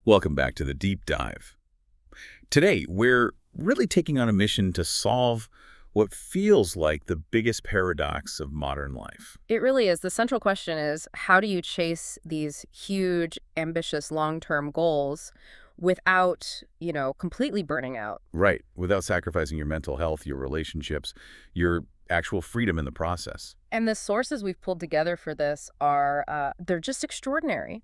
Welcome back to the Deep Dive. Today, we're really taking on a mission to solve what feels like the biggest paradox of modern life. It really is. The central question is, how do you chase these huge, ambitious, long-term goals without, completely burning out? Right, without sacrificing your mental health, your relationships, your actual freedom in the process. And the sources we've pulled together for this they're just extraordinary.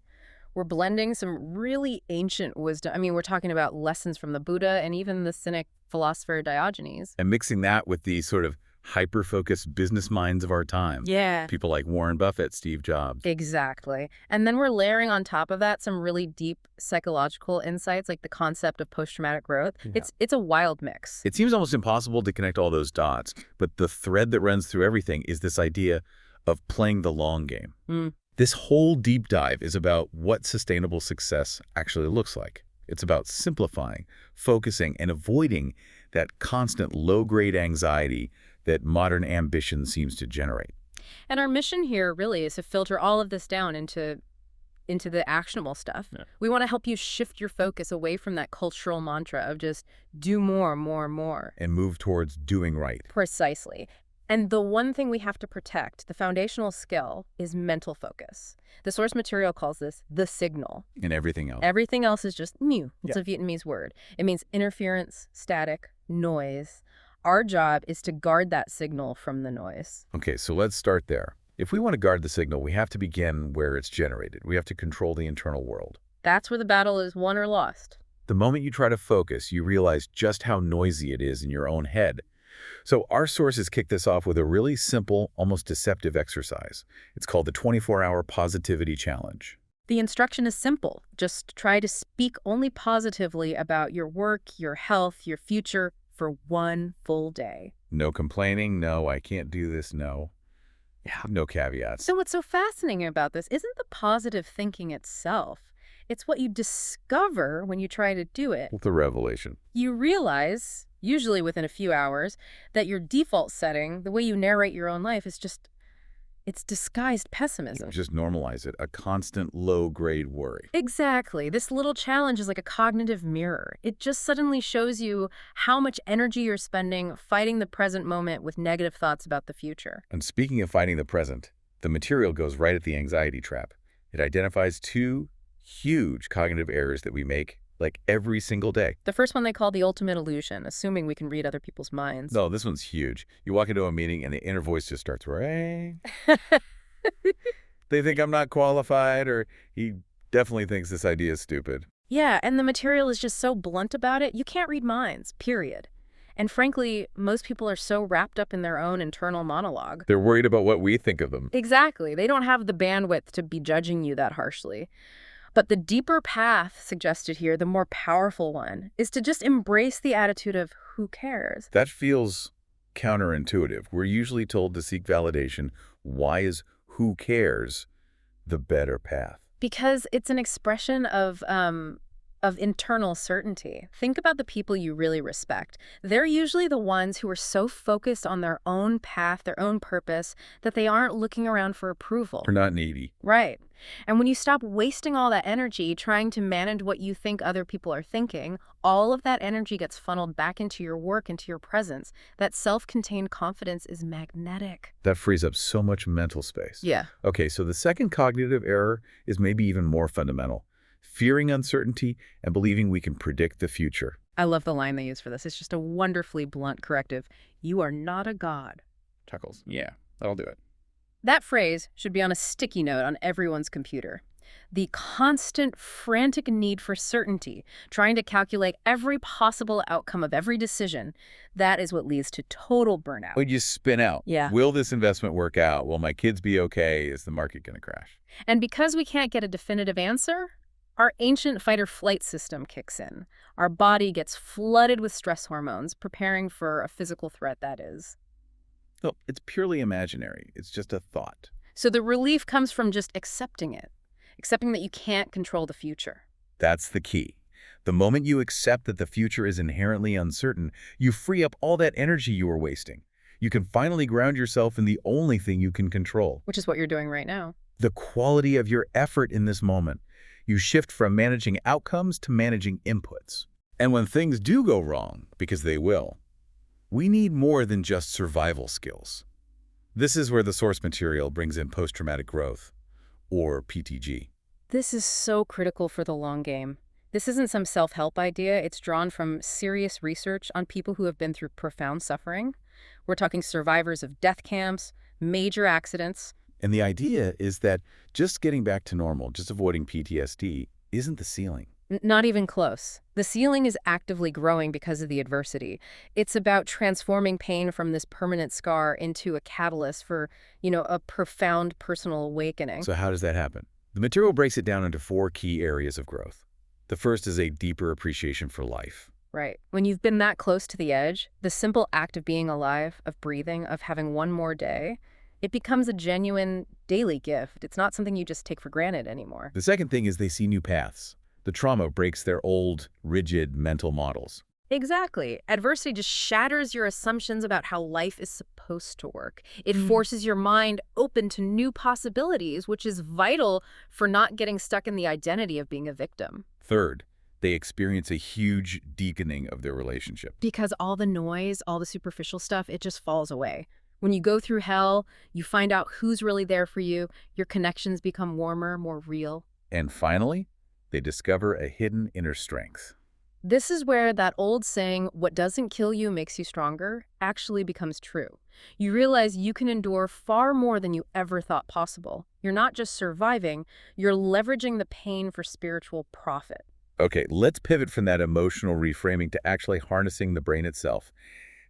We're blending some really ancient wisdom. I mean, we're talking about lessons from the Buddha and even the Cynic philosopher Diogenes. And mixing that with the sort of hyper-focused business minds of our time. Yeah. People like Warren Buffett, Steve Jobs. Exactly. And then we're layering on top of that some really deep psychological insights, like the concept of post-traumatic growth. Yeah. It's a wild mix. It seems almost impossible to connect all those dots, but the thread that runs through everything is this idea of playing the long game. This whole deep dive is about what sustainable success actually looks like. It's about simplifying, focusing, and avoiding that constant low-grade anxiety that modern ambition seems to generate. And our mission here really is to filter all of this down into the actionable stuff. Yeah. We want to help you shift your focus away from that cultural mantra of just do more, more, more. And move towards doing right. Precisely. And the one thing we have to protect, the foundational skill, is mental focus. The source material calls this the signal. And everything else. Everything else is just mu. It's Yeah. a Vietnamese word. It means interference, static, noise. Our job is to guard that signal from the noise. Okay, so let's start there. If we want to guard the signal, we have to begin where it's generated. We have to control the internal world. That's where the battle is won or lost. The moment you try to focus, you realize just how noisy it is in your own head. So our sources kick this off with a really simple, almost deceptive exercise. It's called the 24-Hour Positivity Challenge. The instruction is simple. Just try to speak only positively about your work, your health, your future for one full day. No complaining, no, I can't do this, no. Yeah, no caveats. So what's so fascinating about this isn't the positive thinking itself. It's what you discover when you try to do it. The revelation. You realize, usually within a few hours, that your default setting, the way you narrate your own life, it's disguised pessimism. Just normalize it, a constant low-grade worry. Exactly. This little challenge is like a cognitive mirror. It just suddenly shows you how much energy you're spending fighting the present moment with negative thoughts about the future. And speaking of fighting the present, the material goes right at the anxiety trap. It identifies two huge cognitive errors that we make like every single day. The first one they call the ultimate illusion, assuming we can read other people's minds. No, this one's huge. You walk into a meeting and the inner voice just starts, ring. They think I'm not qualified, or he definitely thinks this idea is stupid. Yeah, and the material is just so blunt about it, you can't read minds, period. And frankly, most people are so wrapped up in their own internal monologue. They're worried about what we think of them. Exactly. They don't have the bandwidth to be judging you that harshly. But the deeper path suggested here, the more powerful one, is to just embrace the attitude of who cares. That feels counterintuitive. We're usually told to seek validation. Why is who cares the better path? Because it's an expression of internal certainty. Think about the people you really respect. They're usually the ones who are so focused on their own path, their own purpose, that they aren't looking around for approval. We're not needy. Right. And when you stop wasting all that energy trying to manage what you think other people are thinking, all of that energy gets funneled back into your work, into your presence. That self-contained confidence is magnetic. That frees up so much mental space. Yeah. Okay, so the second cognitive error is maybe even more fundamental. Fearing uncertainty and believing we can predict the future. I love the line they use for this. It's just a wonderfully blunt corrective. You are not a god. Chuckles. Yeah, that'll do it. That phrase should be on a sticky note on everyone's computer. The constant, frantic need for certainty, trying to calculate every possible outcome of every decision, that is what leads to total burnout. Would you spin out? Yeah. Will this investment work out? Will my kids be okay? Is the market going to crash? And because we can't get a definitive answer, our ancient fight-or-flight system kicks in. Our body gets flooded with stress hormones, preparing for a physical threat, that is. No, it's purely imaginary. It's just a thought. So the relief comes from just accepting it, accepting that you can't control the future. That's the key. The moment you accept that the future is inherently uncertain, you free up all that energy you were wasting. You can finally ground yourself in the only thing you can control. Which is what you're doing right now. The quality of your effort in this moment. You shift from managing outcomes to managing inputs. And when things do go wrong, because they will, we need more than just survival skills. This is where the source material brings in post-traumatic growth, or PTG. This is so critical for the long game. This isn't some self-help idea. It's drawn from serious research on people who have been through profound suffering. We're talking survivors of death camps, major accidents. And the idea is that just getting back to normal, just avoiding PTSD, isn't the ceiling. Not even close. The ceiling is actively growing because of the adversity. It's about transforming pain from this permanent scar into a catalyst for, a profound personal awakening. So how does that happen? The material breaks it down into 4 key areas of growth. The first is a deeper appreciation for life. Right. When you've been that close to the edge, the simple act of being alive, of breathing, of having one more day, it becomes a genuine daily gift. It's not something you just take for granted anymore. The second thing is they see new paths. The trauma breaks their old, rigid mental models. Exactly. Adversity just shatters your assumptions about how life is supposed to work. It forces your mind open to new possibilities, which is vital for not getting stuck in the identity of being a victim. Third, they experience a huge deepening of their relationship. Because all the noise, all the superficial stuff, it just falls away. When you go through hell, you find out who's really there for you. Your connections become warmer, more real. And finally, they discover a hidden inner strength. This is where that old saying, what doesn't kill you makes you stronger, actually becomes true. You realize you can endure far more than you ever thought possible. You're not just surviving, you're leveraging the pain for spiritual profit. Okay, let's pivot from that emotional reframing to actually harnessing the brain itself.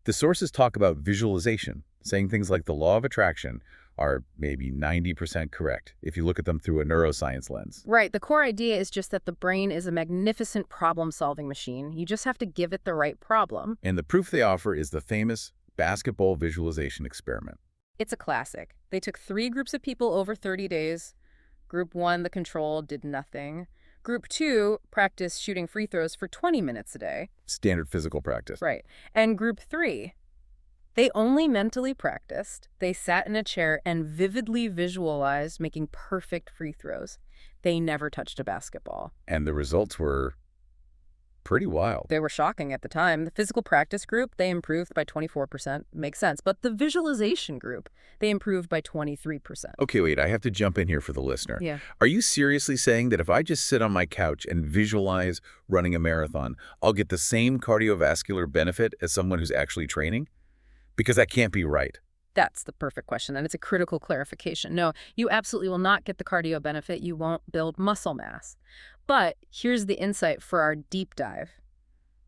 The sources talk about visualization, saying things like the law of attraction are maybe 90% correct if you look at them through a neuroscience lens. Right. The core idea is just that the brain is a magnificent problem-solving machine. You just have to give it the right problem. And the proof they offer is the famous basketball visualization experiment. It's a classic. They took 3 groups of people over 30 days. Group 1, the control, did nothing. Group 2 practiced shooting free throws for 20 minutes a day. Standard physical practice. Right. And Group 3, they only mentally practiced. They sat in a chair and vividly visualized making perfect free throws. They never touched a basketball. And the results were pretty wild. They were shocking at the time. The physical practice group, they improved by 24%. Makes sense. But the visualization group, they improved by 23%. Okay, wait, I have to jump in here for the listener. Yeah. Are you seriously saying that if I just sit on my couch and visualize running a marathon, I'll get the same cardiovascular benefit as someone who's actually training? Because that can't be right. That's the perfect question, and it's a critical clarification. No, you absolutely will not get the cardio benefit. You won't build muscle mass. But here's the insight for our deep dive.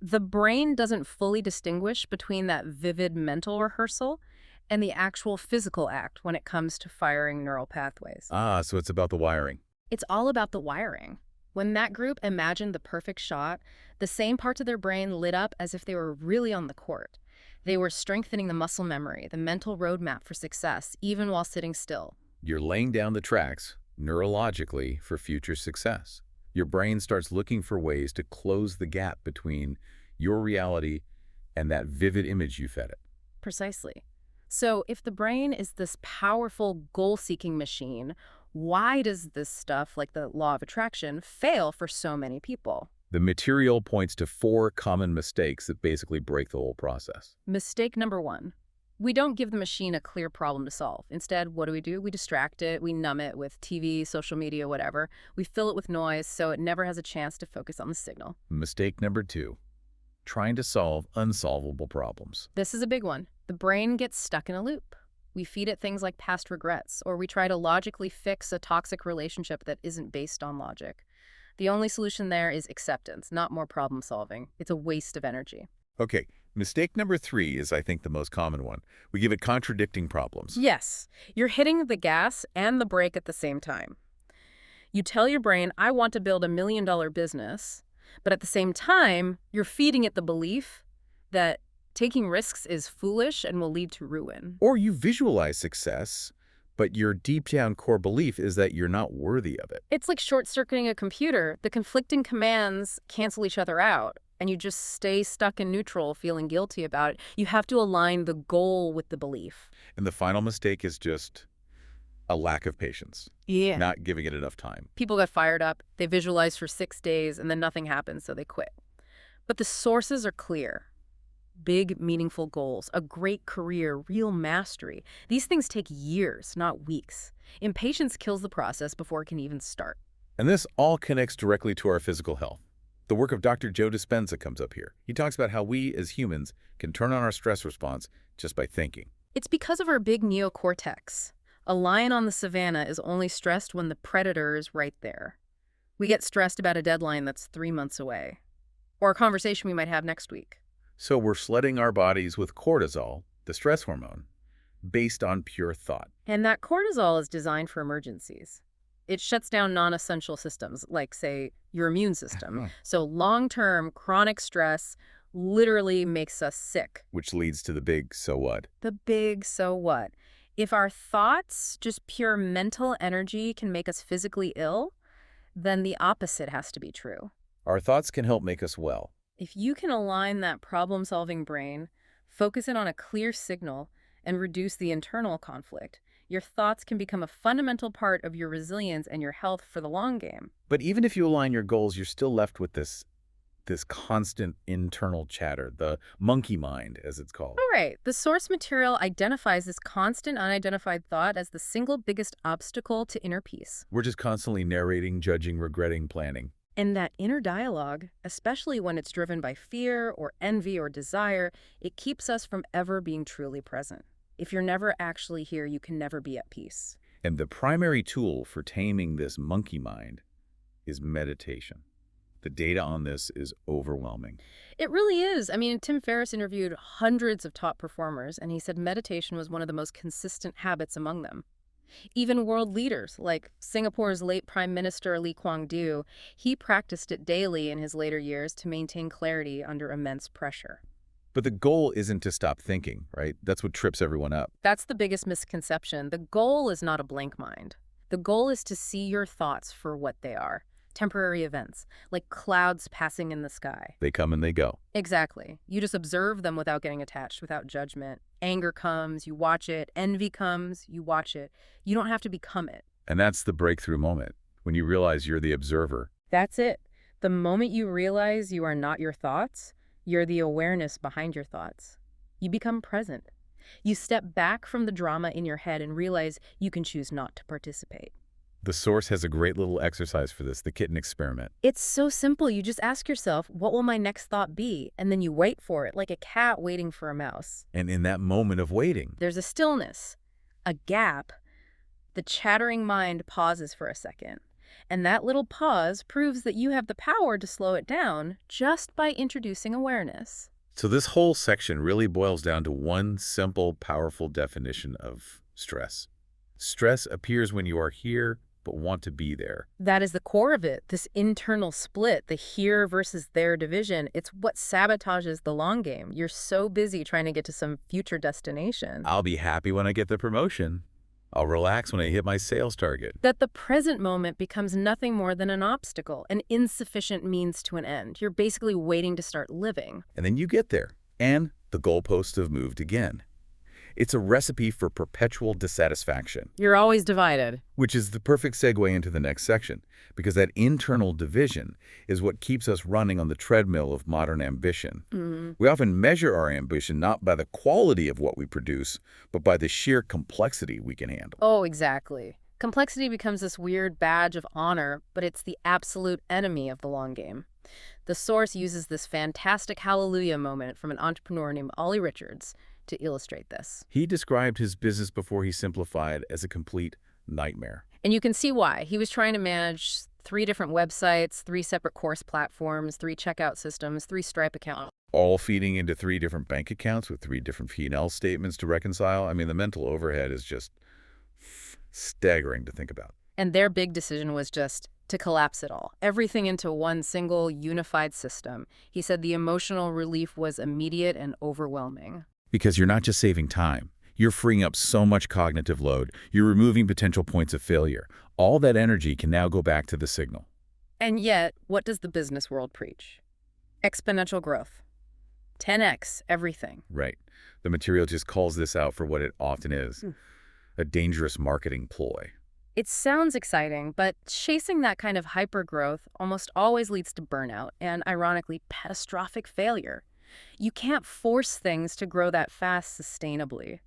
The brain doesn't fully distinguish between that vivid mental rehearsal and the actual physical act when it comes to firing neural pathways. Ah, so it's about the wiring. It's all about the wiring. When that group imagined the perfect shot, the same parts of their brain lit up as if they were really on the court. They were strengthening the muscle memory, the mental roadmap for success, even while sitting still. You're laying down the tracks, neurologically, for future success. Your brain starts looking for ways to close the gap between your reality and that vivid image you fed it. Precisely. So if the brain is this powerful goal-seeking machine, why does this stuff, like the law of attraction, fail for so many people? The material points to 4 common mistakes that basically break the whole process. Mistake number 1. We don't give the machine a clear problem to solve. Instead, what do? We distract it, we numb it with TV, social media, whatever. We fill it with noise so it never has a chance to focus on the signal. Mistake number 2. Trying to solve unsolvable problems. This is a big one. The brain gets stuck in a loop. We feed it things like past regrets, or we try to logically fix a toxic relationship that isn't based on logic. The only solution there is acceptance, not more problem solving. It's a waste of energy. Okay, mistake number 3 is, I think, the most common one. We give it contradicting problems. Yes, you're hitting the gas and the brake at the same time. You tell your brain, I want to build $1 million business, but at the same time, you're feeding it the belief that taking risks is foolish and will lead to ruin. Or you visualize success, but your deep down core belief is that you're not worthy of it. It's like short-circuiting a computer. The conflicting commands cancel each other out, and you just stay stuck in neutral, feeling guilty about it. You have to align the goal with the belief. And the final mistake is just A lack of patience. Yeah. Not giving it enough time. People get fired up, they visualize for 6 days, and then nothing happens, so they quit. But the sources are clear. Big, meaningful goals, a great career, real mastery. These things take years, not weeks. Impatience kills the process before it can even start. And this all connects directly to our physical health. The work of Dr. Joe Dispenza comes up here. He talks about how we, as humans, can turn on our stress response just by thinking. It's because of our big neocortex. A lion on the savannah is only stressed when the predator is right there. We get stressed about a deadline that's 3 months away, or a conversation we might have next week. So we're flooding our bodies with cortisol, the stress hormone, based on pure thought. And that cortisol is designed for emergencies. It shuts down non-essential systems, like, say, your immune system. So long-term chronic stress literally makes us sick. Which leads to the big so what? The big so what? If our thoughts, just pure mental energy, can make us physically ill, then the opposite has to be true. Our thoughts can help make us well. If you can align that problem-solving brain, focus it on a clear signal, and reduce the internal conflict, your thoughts can become a fundamental part of your resilience and your health for the long game. But even if you align your goals, you're still left with this constant internal chatter, the monkey mind, as it's called. All right, the source material identifies this constant unidentified thought as the single biggest obstacle to inner peace. We're just constantly narrating, judging, regretting, planning. And that inner dialogue, especially when it's driven by fear or envy or desire, it keeps us from ever being truly present. If you're never actually here, you can never be at peace. And the primary tool for taming this monkey mind is meditation. The data on this is overwhelming. It really is. I mean, Tim Ferriss interviewed hundreds of top performers, and he said meditation was one of the most consistent habits among them. Even world leaders, like Singapore's late Prime Minister Lee Kuan Yew, he practiced it daily in his later years to maintain clarity under immense pressure. But the goal isn't to stop thinking, right? That's what trips everyone up. That's the biggest misconception. The goal is not a blank mind. The goal is to see your thoughts for what they are. Temporary events, like clouds passing in the sky. They come and they go. Exactly. You just observe them without getting attached, without judgment. Anger comes, you watch it. Envy comes, you watch it. You don't have to become it. And that's the breakthrough moment, when you realize you're the observer. That's it. The moment you realize you are not your thoughts, you're the awareness behind your thoughts. You become present. You step back from the drama in your head and realize you can choose not to participate. The source has a great little exercise for this, the kitten experiment. It's so simple. You just ask yourself, what will my next thought be? And then you wait for it, like a cat waiting for a mouse. And in that moment of waiting, There's a stillness, a gap. The chattering mind pauses for a second. And that little pause proves that you have the power to slow it down just by introducing awareness. so this whole section really boils down to one simple, powerful definition of stress. Stress appears when you are here, but want to be there. That is the core of it, this internal split, the here versus there division. It's what sabotages the long game. You're so busy trying to get to some future destination I'll be happy when I get the promotion. I'll relax when I hit my sales target. that the present moment becomes nothing more than an obstacle, an insufficient means to an end. You're basically waiting to start living. And then you get there, and the goalposts have moved again. It's a recipe for perpetual dissatisfaction, You're always divided. which is the perfect segue into the next section, because that internal division is what keeps us running on the treadmill of modern ambition. We often measure our ambition not by the quality of what we produce, but by the sheer complexity we can handle. Oh, exactly. Complexity becomes this weird badge of honor, but it's the absolute enemy of the long game. The source uses this fantastic hallelujah moment from an entrepreneur named Ollie Richards to illustrate this. He described his business before he simplified as a complete nightmare. And you can see why. He was trying to manage 3 different websites, 3 separate course platforms, 3 checkout systems, 3 Stripe accounts. All feeding into 3 different bank accounts with 3 different P&L statements to reconcile. I mean, the mental overhead is just staggering to think about. And their big decision was just to collapse it all, everything into one single unified system. He said the emotional relief was immediate and overwhelming. Because you're not just saving time. You're freeing up so much cognitive load. You're removing potential points of failure. All that energy can now go back to the signal. And yet, what does the business world preach? Exponential growth. 10x everything. Right. The material just calls this out for what it often is. a dangerous marketing ploy. It sounds exciting, but chasing that kind of hypergrowth almost always leads to burnout and, ironically, catastrophic failure. You can't force things to grow that fast sustainably.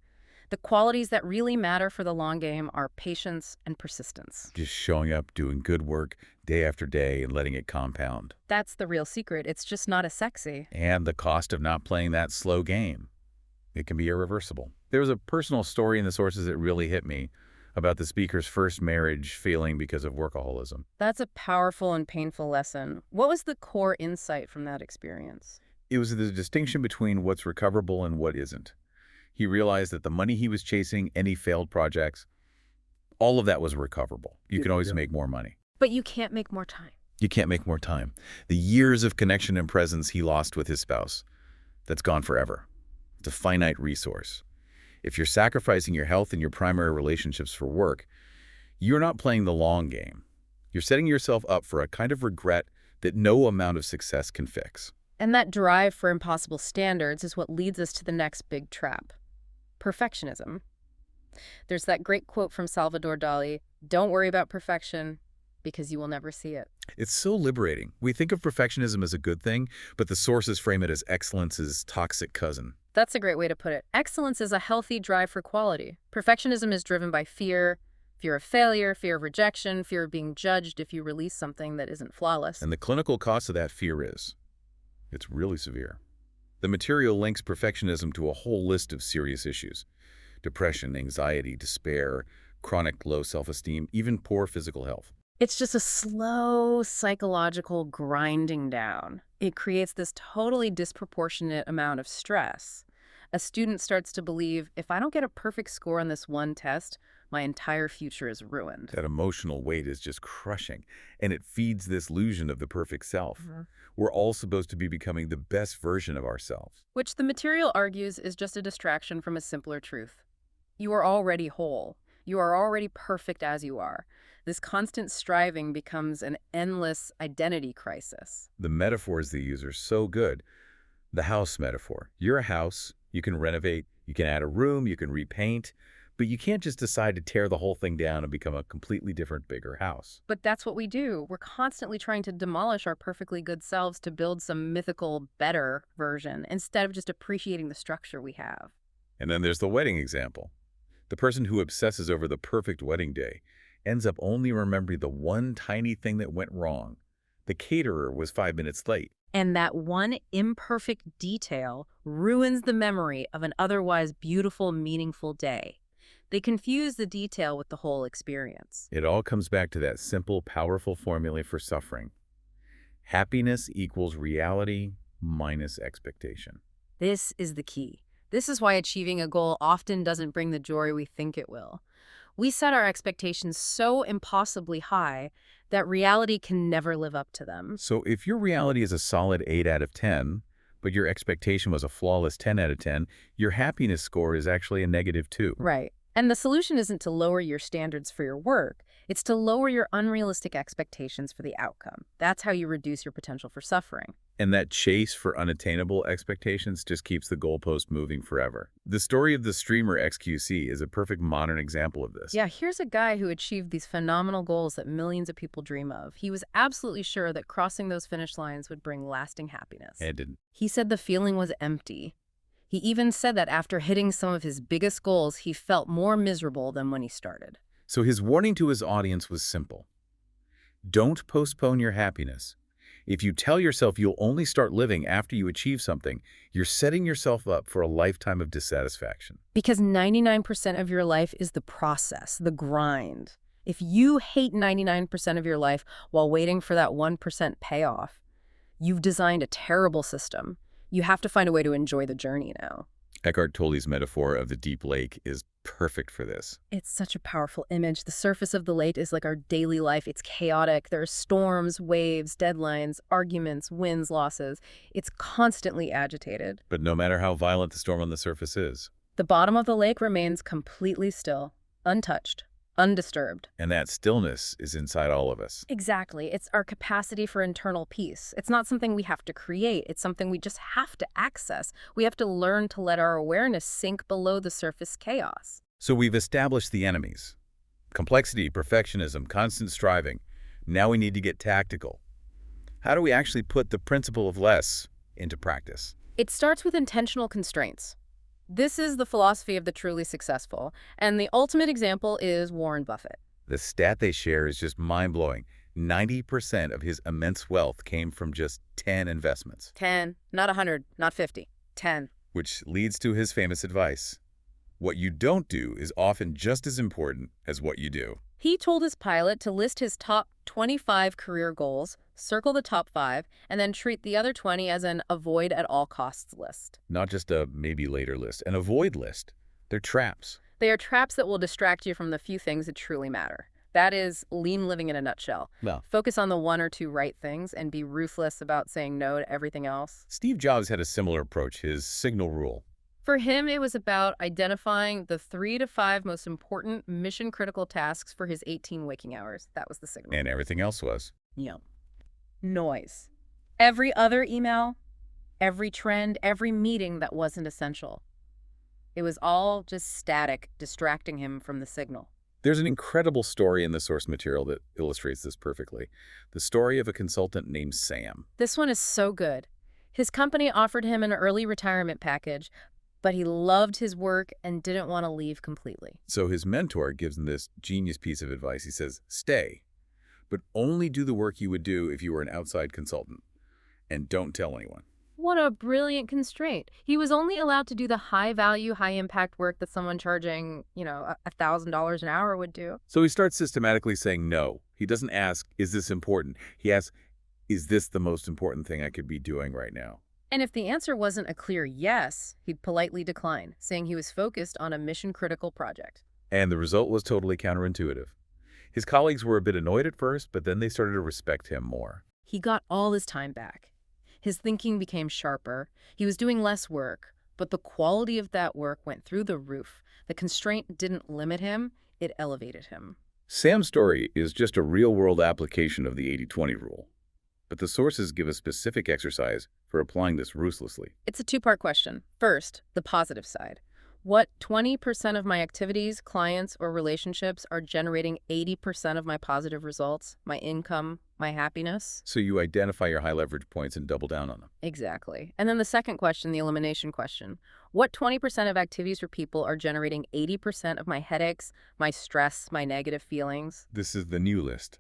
The qualities that really matter for the long game are patience and persistence. Just showing up, doing good work day after day, and letting it compound. That's the real secret. It's just not as sexy. And the cost of not playing that slow game. It can be irreversible. There was a personal story in the sources that really hit me about the speaker's first marriage failing because of workaholism. That's a powerful and painful lesson. What was the core insight from that experience? It was the distinction between what's recoverable and what isn't. He realized that the money he was chasing, any failed projects, all of that was recoverable. You can always make more money. But you can't make more time. You can't make more time. The years of connection and presence he lost with his spouse, that's gone forever. It's a finite resource. If you're sacrificing your health and your primary relationships for work, you're not playing the long game. You're setting yourself up for a kind of regret that no amount of success can fix. And that drive for impossible standards is what leads us to the next big trap: perfectionism. There's that great quote from Salvador Dali, "Don't worry about perfection because you will never see it." It's so liberating. We think of perfectionism as a good thing, but the sources frame it as excellence's toxic cousin. That's a great way to put it. Excellence is a healthy drive for quality. Perfectionism is driven by fear of failure, fear of rejection, fear of being judged if you release something that isn't flawless. And the clinical cost of that fear it's really severe. The material links perfectionism to a whole list of serious issues: depression, anxiety, despair, chronic low self-esteem, even poor physical health. It's just a slow psychological grinding down. It creates this totally disproportionate amount of stress. A student starts to believe, if I don't get a perfect score on this one test, my entire future is ruined. That emotional weight is just crushing, and it feeds this illusion of the perfect self. We're all supposed to be becoming the best version of ourselves. Which the material argues is just a distraction from a simpler truth. You are already whole. You are already perfect as you are. This constant striving becomes an endless identity crisis. The metaphors they use are so good. The house metaphor. You're a house. You can renovate. You can add a room. You can repaint. But you can't just decide to tear the whole thing down and become a completely different, bigger house. But that's what we do. We're constantly trying to demolish our perfectly good selves to build some mythical, better version, instead of just appreciating the structure we have. And then there's the wedding example. The person who obsesses over the perfect wedding day ends up only remembering the one tiny thing that went wrong. The caterer was 5 minutes late. And that one imperfect detail ruins the memory of an otherwise beautiful, meaningful day. They confuse the detail with the whole experience. It all comes back to that simple, powerful formula for suffering. Happiness equals reality minus expectation. This is the key. This is why achieving a goal often doesn't bring the joy we think it will. We set our expectations so impossibly high that reality can never live up to them. So if your reality is a solid 8 out of 10, but your expectation was a flawless 10 out of 10, your happiness score is actually a -2. Right. And the solution isn't to lower your standards for your work. It's to lower your unrealistic expectations for the outcome. That's how you reduce your potential for suffering. And that chase for unattainable expectations just keeps the goalpost moving forever. The story of the streamer XQC is a perfect modern example of this. Yeah, here's a guy who achieved these phenomenal goals that millions of people dream of. He was absolutely sure that crossing those finish lines would bring lasting happiness. And it didn't. He said the feeling was empty. He even said that after hitting some of his biggest goals, he felt more miserable than when he started. So his warning to his audience was simple. Don't postpone your happiness. If you tell yourself you'll only start living after you achieve something, you're setting yourself up for a lifetime of dissatisfaction. Because 99% of your life is the process, the grind. If you hate 99% of your life while waiting for that 1% payoff, you've designed a terrible system. You have to find a way to enjoy the journey now. Eckhart Tolle's metaphor of the deep lake is perfect for this. It's such a powerful image. The surface of the lake is like our daily life. It's chaotic. There are storms, waves, deadlines, arguments, wins, losses. It's constantly agitated. But no matter how violent the storm on the surface is, the bottom of the lake remains completely still, untouched, undisturbed. And that stillness is inside all of us. Exactly. It's our capacity for internal peace. It's not something we have to create. It's something we just have to access. We have to learn to let our awareness sink below the surface chaos. So we've established the enemies. Complexity, perfectionism, constant striving. Now we need to get tactical. How do we actually put the principle of less into practice? It starts with intentional constraints. This is the philosophy of the truly successful, and the ultimate example is Warren Buffett. The stat they share is just mind-blowing. 90% of his immense wealth came from just 10 investments. 10, not 100, not 50, 10. Which leads to his famous advice. What you don't do is often just as important as what you do. He told his pilot to list his top 25 career goals, circle the top 5, and then treat the other 20 as an avoid at all costs list. Not just a maybe later list, an avoid list. They're traps. They are traps that will distract you from the few things that truly matter. That is lean living in a nutshell. Well, Focus on the one or two right things and be ruthless about saying no to everything else. Steve Jobs had a similar approach, his signal rule. For him, it was about identifying the 3 to 5 most important mission-critical tasks for his 18 waking hours. That was the signal. And everything else was. Yeah. Noise. Every other email, every trend, every meeting that wasn't essential. It was all just static, distracting him from the signal. There's an incredible story in the source material that illustrates this perfectly. The story of a consultant named Sam. This one is so good. His company offered him an early retirement package, but he loved his work and didn't want to leave completely. So his mentor gives him this genius piece of advice. He says, stay, but only do the work you would do if you were an outside consultant. And don't tell anyone. What a brilliant constraint. He was only allowed to do the high-value, high-impact work that someone charging, $1,000 an hour would do. So he starts systematically saying no. He doesn't ask, is this important? He asks, is this the most important thing I could be doing right now? And if the answer wasn't a clear yes, he'd politely decline, saying he was focused on a mission-critical project. And the result was totally counterintuitive. His colleagues were a bit annoyed at first, but then they started to respect him more. He got all his time back. His thinking became sharper. He was doing less work, but the quality of that work went through the roof. The constraint didn't limit him, it elevated him. Sam's story is just a real-world application of the 80-20 rule. But the sources give a specific exercise for applying this ruthlessly. It's a two-part question. First, the positive side. What 20% of my activities, clients, or relationships are generating 80% of my positive results, my income, my happiness? So you identify your high-leverage points and double down on them. Exactly. And then the second question, the elimination question. What 20% of activities or people are generating 80% of my headaches, my stress, my negative feelings? This is the new list,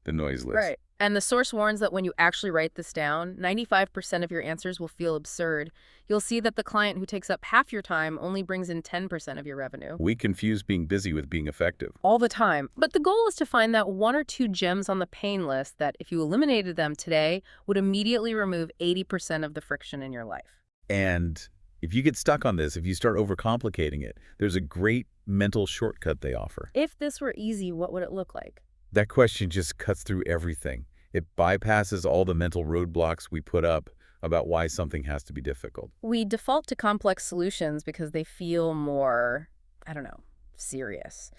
the noise list. Right. And the source warns that when you actually write this down, 95% of your answers will feel absurd. You'll see that the client who takes up half your time only brings in 10% of your revenue. We confuse being busy with being effective. All the time. But the goal is to find that 1 or 2 gems on the pain list that, if you eliminated them today, would immediately remove 80% of the friction in your life. And if you get stuck on this, if you start overcomplicating it, there's a great mental shortcut they offer. If this were easy, what would it look like? That question just cuts through everything. It bypasses all the mental roadblocks we put up about why something has to be difficult. We default to complex solutions because they feel more, serious.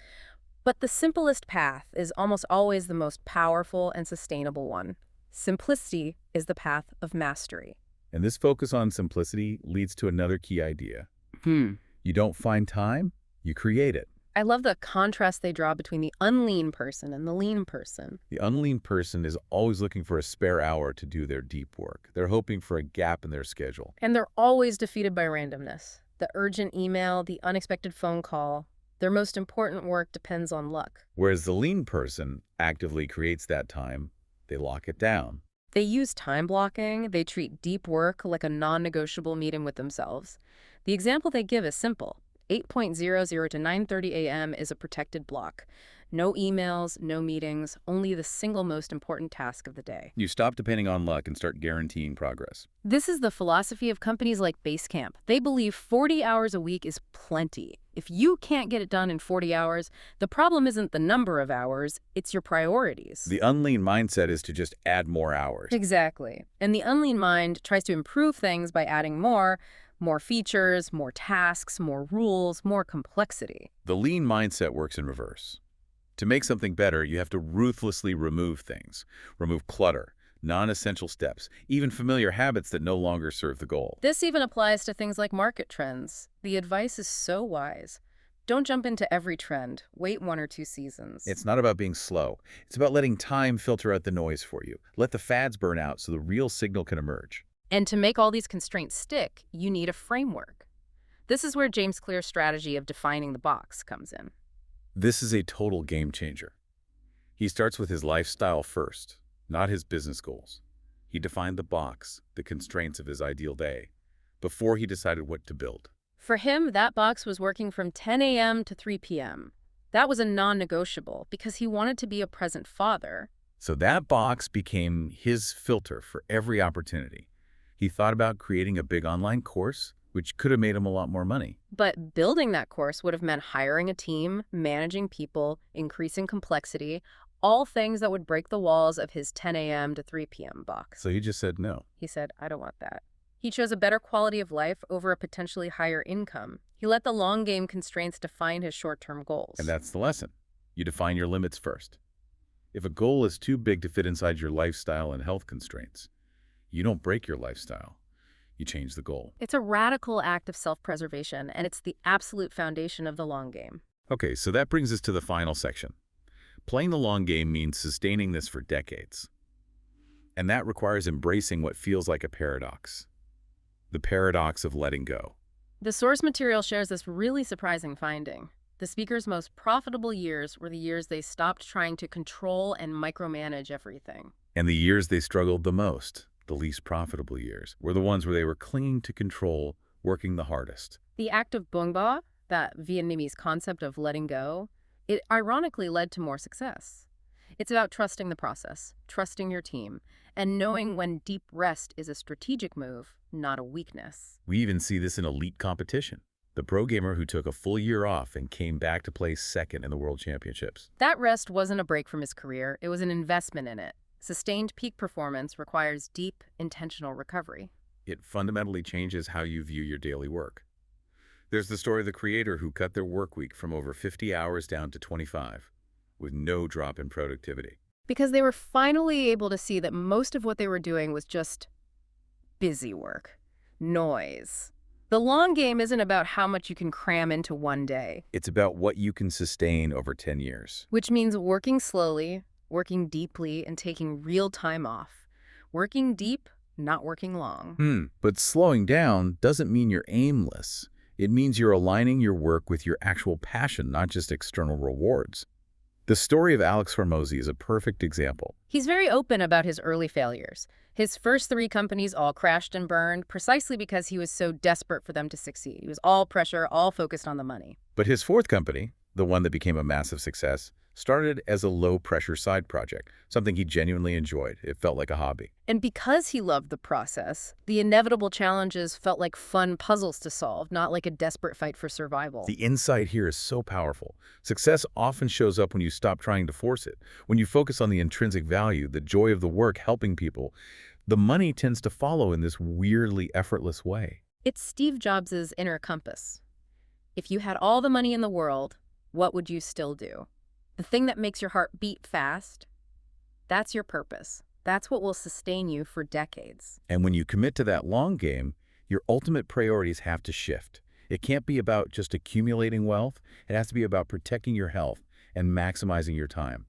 But the simplest path is almost always the most powerful and sustainable one. Simplicity is the path of mastery. And this focus on simplicity leads to another key idea. You don't find time, you create it. I love the contrast they draw between the unlean person and the lean person. The unlean person is always looking for a spare hour to do their deep work. They're hoping for a gap in their schedule. And they're always defeated by randomness. The urgent email, the unexpected phone call. Their most important work depends on luck. Whereas the lean person actively creates that time, they lock it down. They use time blocking. They treat deep work like a non-negotiable meeting with themselves. The example they give is simple. 8:00 to 9:30 a.m. is a protected block. No emails, no meetings, only the single most important task of the day. You stop depending on luck and start guaranteeing progress. This is the philosophy of companies like Basecamp. They believe 40 hours a week is plenty. If you can't get it done in 40 hours, the problem isn't the number of hours, it's your priorities. The unlean mindset is to just add more hours. Exactly. And the unlean mind tries to improve things by adding more features, more tasks, more rules, more complexity. The lean mindset works in reverse. To make something better, you have to ruthlessly remove things. Remove clutter, non-essential steps, even familiar habits that no longer serve the goal. This even applies to things like market trends. The advice is so wise. Don't jump into every trend. Wait 1 or 2 seasons. It's not about being slow. It's about letting time filter out the noise for you. Let the fads burn out so the real signal can emerge. And to make all these constraints stick, you need a framework. This is where James Clear's strategy of defining the box comes in. This is a total game changer. He starts with his lifestyle first, not his business goals. He defined the box, the constraints of his ideal day, before he decided what to build. For him, that box was working from 10 a.m. to 3 p.m. That was a non-negotiable because he wanted to be a present father. So that box became his filter for every opportunity. He thought about creating a big online course, which could have made him a lot more money. But building that course would have meant hiring a team, managing people, increasing complexity, all things that would break the walls of his 10 a.m. to 3 p.m. box. So he just said no. He said, I don't want that. He chose a better quality of life over a potentially higher income. He let the long game constraints define his short-term goals. And that's the lesson. You define your limits first. If a goal is too big to fit inside your lifestyle and health constraints, you don't break your lifestyle. You change the goal. It's a radical act of self-preservation, and it's the absolute foundation of the long game. Okay, so that brings us to the final section. Playing the long game means sustaining this for decades. And that requires embracing what feels like a paradox. The paradox of letting go. The source material shares this really surprising finding. The speaker's most profitable years were the years they stopped trying to control and micromanage everything. And the years they struggled the most, the least profitable years, were the ones where they were clinging to control, working the hardest. The act of buông bỏ, that Vietnamese concept of letting go, it ironically led to more success. It's about trusting the process, trusting your team, and knowing when deep rest is a strategic move, not a weakness. We even see this in elite competition. The pro gamer who took a full year off and came back to place second in the World Championships. That rest wasn't a break from his career, it was an investment in it. Sustained peak performance requires deep, intentional recovery. It fundamentally changes how you view your daily work. There's the story of the creator who cut their work week from over 50 hours down to 25, with no drop in productivity. Because they were finally able to see that most of what they were doing was just busy work, noise. The long game isn't about how much you can cram into one day. It's about what you can sustain over 10 years. Which means working slowly, working deeply, and taking real time off. Working deep, not working long. But slowing down doesn't mean you're aimless. It means you're aligning your work with your actual passion, not just external rewards. The story of Alex Hormozi is a perfect example. He's very open about his early failures. His first 3 companies all crashed and burned precisely because he was so desperate for them to succeed. He was all pressure, all focused on the money. But his 4th company, the one that became a massive success, started as a low-pressure side project, something he genuinely enjoyed. It felt like a hobby. And because he loved the process, the inevitable challenges felt like fun puzzles to solve, not like a desperate fight for survival. The insight here is so powerful. Success often shows up when you stop trying to force it. When you focus on the intrinsic value, the joy of the work, helping people, the money tends to follow in this weirdly effortless way. It's Steve Jobs' inner compass. If you had all the money in the world, what would you still do? The thing that makes your heart beat fast, that's your purpose. That's what will sustain you for decades. And when you commit to that long game, your ultimate priorities have to shift. It can't be about just accumulating wealth. It has to be about protecting your health and maximizing your time.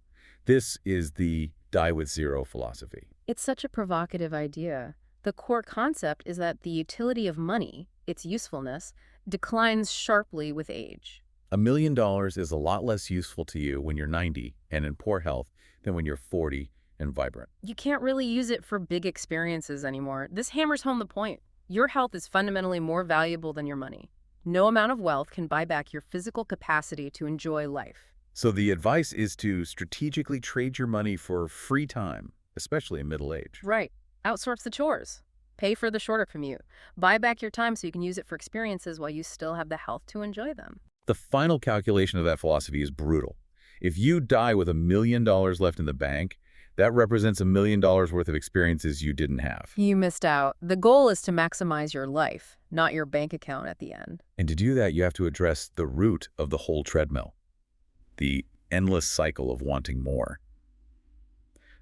This is the die with zero philosophy. It's such a provocative idea. The core concept is that the utility of money, its usefulness, declines sharply with age. $1 million is a lot less useful to you when you're 90 and in poor health than when you're 40 and vibrant. You can't really use it for big experiences anymore. This hammers home the point. Your health is fundamentally more valuable than your money. No amount of wealth can buy back your physical capacity to enjoy life. So the advice is to strategically trade your money for free time, especially in middle age. Right. Outsource the chores. Pay for the shorter commute. Buy back your time so you can use it for experiences while you still have the health to enjoy them. The final calculation of that philosophy is brutal. If you die with $1 million left in the bank, that represents $1 million worth of experiences you didn't have. You missed out. The goal is to maximize your life, not your bank account at the end. And to do that, you have to address the root of the whole treadmill, the endless cycle of wanting more.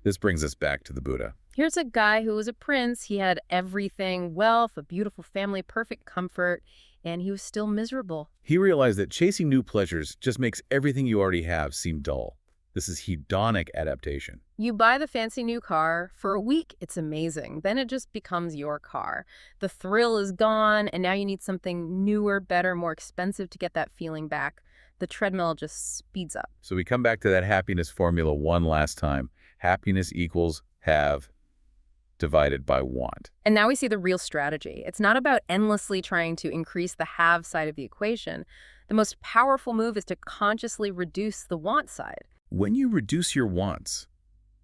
This brings us back to the Buddha. Here's a guy who was a prince. He had everything, wealth, a beautiful family, perfect comfort, and he was still miserable. He realized that chasing new pleasures just makes everything you already have seem dull. This is hedonic adaptation. You buy the fancy new car. For a week, it's amazing. Then it just becomes your car. The thrill is gone, and now you need something newer, better, more expensive to get that feeling back. The treadmill just speeds up. So we come back to that happiness formula one last time. Happiness equals have divided by want. And now we see the real strategy. It's not about endlessly trying to increase the have side of the equation. The most powerful move is to consciously reduce the want side. When you reduce your wants,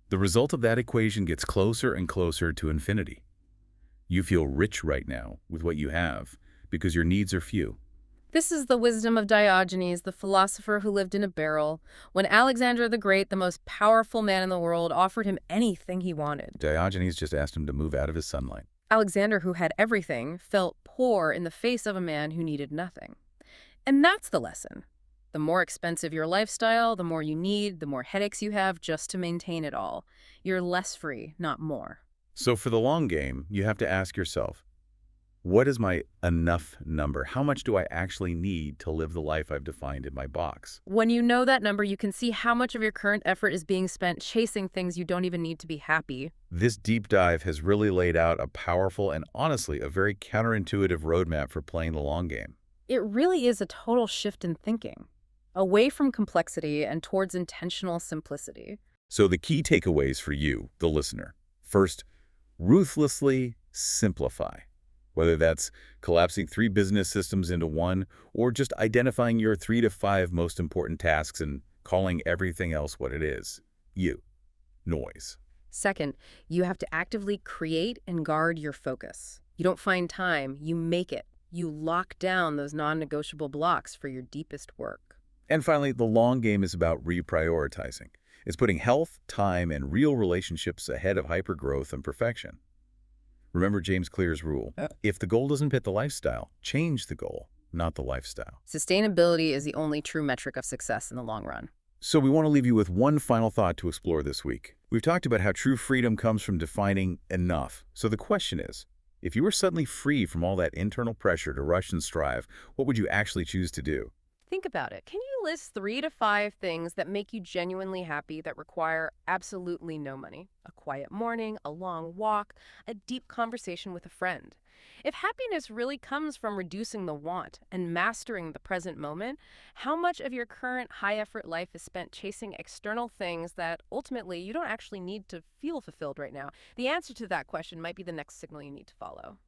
the result of that equation gets closer and closer to infinity. You feel rich right now with what you have because your needs are few. This is the wisdom of Diogenes, the philosopher who lived in a barrel. When Alexander the Great, the most powerful man in the world, offered him anything he wanted, Diogenes just asked him to move out of his sunlight. Alexander, who had everything, felt poor in the face of a man who needed nothing. And that's the lesson. The more expensive your lifestyle, the more you need, the more headaches you have just to maintain it all. You're less free, not more. So for the long game, you have to ask yourself, what is my enough number? How much do I actually need to live the life I've defined in my box? When you know that number, you can see how much of your current effort is being spent chasing things you don't even need to be happy. This deep dive has really laid out a powerful and honestly a very counterintuitive roadmap for playing the long game. It really is a total shift in thinking, away from complexity and towards intentional simplicity. So the key takeaways for you, the listener. First, ruthlessly simplify. Whether that's collapsing 3 business systems into one or just identifying your 3 to 5 most important tasks and calling everything else what it is. You. Noise. Second, you have to actively create and guard your focus. You don't find time, you make it. You lock down those non-negotiable blocks for your deepest work. And finally, the long game is about reprioritizing. It's putting health, time, and real relationships ahead of hypergrowth and perfection. Remember James Clear's rule. If the goal doesn't fit the lifestyle, change the goal, not the lifestyle. Sustainability is the only true metric of success in the long run. So we want to leave you with one final thought to explore this week. We've talked about how true freedom comes from defining enough. So the question is, if you were suddenly free from all that internal pressure to rush and strive, what would you actually choose to do? Think about it. Can you list 3 to 5 things that make you genuinely happy that require absolutely no money? A quiet morning, a long walk, a deep conversation with a friend. If happiness really comes from reducing the want and mastering the present moment, how much of your current high-effort life is spent chasing external things that ultimately you don't actually need to feel fulfilled right now? The answer to that question might be the next signal you need to follow.